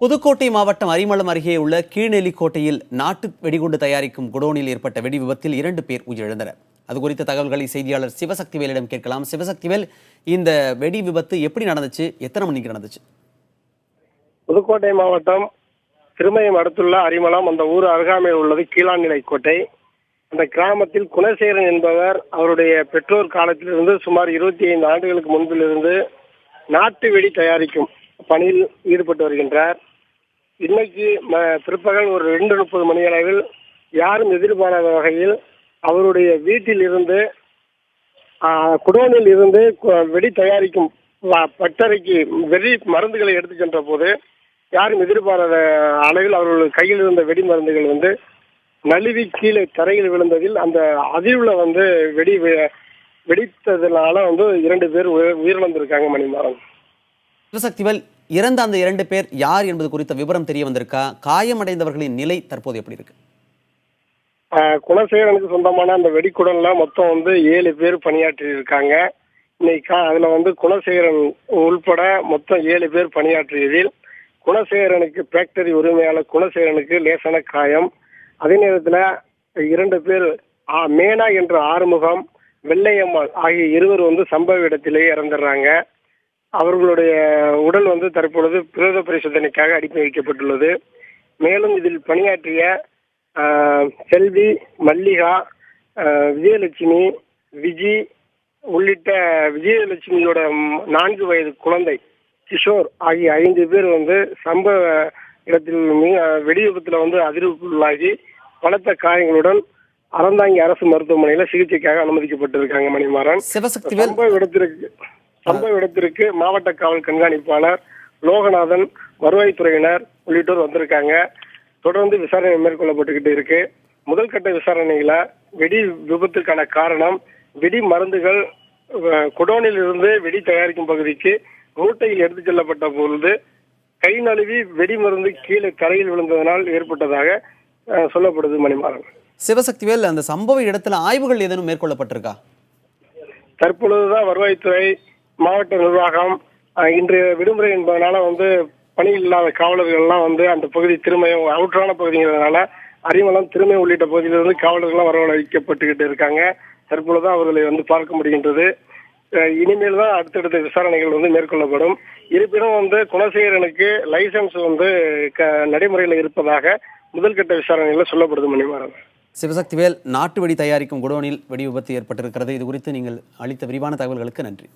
புதுக்கோட்டை மாவட்டம் அரிமளம் அருகே உள்ள கீழ்நெல்லிக்கோட்டையில் நாட்டு வெடிகுண்டு தயாரிக்கும் குடோனில் ஏற்பட்ட வெடி விபத்தில் 2 பேர் உயிரிழந்தனர். அது குறித்த தகவல்களை செய்தியாளர் சிவசக்திவேலிடம் கேட்கலாம். சிவசக்திவேல், இந்த வெடி விபத்து எப்படி நடந்துச்சு? எத்தனை மணிக்கு நடந்துச்சு? புதுக்கோட்டை மாவட்டம் திருமயம் அடுத்துள்ள அரிமளம், அந்த ஊர் அருகாமையில் உள்ளது கீழாநிலைக்கோட்டை. அந்த கிராமத்தில் குணசேகரன் என்பவர் அவருடைய பெற்றோர் காலத்திலிருந்து சுமார் 25 ஆண்டுகளுக்கு முன்பிலிருந்து நாட்டு வெடி தயாரிக்கும் பணியில் ஈடுபட்டு வருகின்றார். இன்னைக்கு பிற்பகல் ஒரு 2:30 மணி அளவில் யாரும் எதிர்பாராத வகையில் அவருடைய வீட்டில் இருந்து குடோனில் இருந்து வெடி தயாரிக்கும் பட்டறைக்கு வெடி மருந்துகளை எடுத்து சென்ற போது யாரும் எதிர்பாராத அளவில் அவர்கள் கையில் இருந்த வெடி மருந்துகள் நழுவி கீழே தரையில் விழுந்ததில் அந்த அதிர்வுல வெடித்ததுனால 2 பேர் உயிரிழந்திருக்காங்க. மணிமாறன். சிவசக்திவேல், இறந்த அந்த 2 பேர் யார் என்பது குறித்த விவரம் தெரிய வந்திருக்கா? காயமடைந்தவர்களின் நிலை தற்போது எப்படி இருக்கு? குணசேகரனுக்கு சொந்தமான அந்த வெடிக்குடன்ல மொத்தம் 7 பேர் பணியாற்றி இருக்காங்க. இன்னைக்கு அதுல குணசேகரன் உள்பட மொத்தம் 7 பேர் பணியாற்றியதில் குணசேகரனுக்கு ஃபேக்டரி உரிமையாளர் குணசேகரனுக்கு லேசான காயம். அதே நேரத்தில் 2 பேர் மேனா என்ற ஆறுமுகம், வெள்ளையம்மாள் ஆகிய இருவர் சம்பவ இடத்திலேயே இறந்துடுறாங்க. அவர்களுடைய உடல் தற்பொழுது பிரேத பரிசோதனைக்காக அனுப்பி வைக்கப்பட்டுள்ளது. மேலும் இதில் பணியாற்றிய செல்வி, மல்லிகா, விஜயலட்சுமி, விஜி உள்ளிட்ட விஜயலட்சுமியோட 4 வயது குழந்தை கிஷோர் ஆகிய 5 பேர் சம்பவ இடத்தில் வெடி விபத்துல அதிர்வுக்குள்ளாகி பலத்த காயங்களுடன் அறந்தாங்கி அரசு மருத்துவமனையில சிகிச்சைக்காக அனுமதிக்கப்பட்டிருக்காங்க. மணிமாறன். சிவசக்திவேல், சம்பவ இடத்திற்கு மாவட்ட காவல் கண்காணிப்பாளர் லோகநாதன், வருவாய்த்துறையினர் உள்ளிட்டோர் வந்திருக்காங்க. தொடர்ந்து விசாரணை மேற்கொள்ளப்பட்டுக்கிட்டு இருக்கு. முதல் கட்ட விசாரணையில வெடி விபத்துக்கான காரணம், வெடி மருந்துகள் குடோனில் இருந்து வெடி தயாரிக்கும் பகுதிக்கு மூட்டையில் எடுத்து செல்லப்பட்ட பொழுது கை நழுவி வெடி மருந்து கீழே தரையில் விழுந்ததனால் ஏற்பட்டதாக சொல்லப்படுது. மணிமாறன். சிவசக்திவேல், அந்த சம்பவ இடத்துல ஆய்வுகள் ஏதேனும் மேற்கொள்ளப்பட்டிருக்கா? தற்பொழுதுதான் வருவாய்த்துறை, மாவட்ட நிர்வாகம் இன்றைய விடுமுறை என்பதனால பணியில் இல்லாத காவலர்கள்லாம் அந்த பகுதி திருமயம் அவுட்டரான பகுதிங்கிறதுனால அரிமளம், திருமயம் உள்ளிட்ட பகுதியிலிருந்து காவலர்கள்லாம் வரவழைக்கப்பட்டுக்கிட்டு இருக்காங்க. தற்பொழுது அவர்களை பார்க்க முடிகின்றது. இனிமேல் தான் அடுத்தடுத்த விசாரணைகள் மேற்கொள்ளப்படும். இருப்பினும் குணசேகரனுக்கு லைசன்ஸ் நடைமுறையில் இருப்பதாக முதல் கட்ட விசாரணைகள் சொல்லப்படுது. மணிமாறன். சிவசக்திவேல், நாட்டு வெடி தயாரிக்கும் குடோனில் வெடி விபத்து ஏற்பட்டிருக்கிறது. இது குறித்து நீங்கள் அளித்த விரிவான தகவல்களுக்கு நன்றி.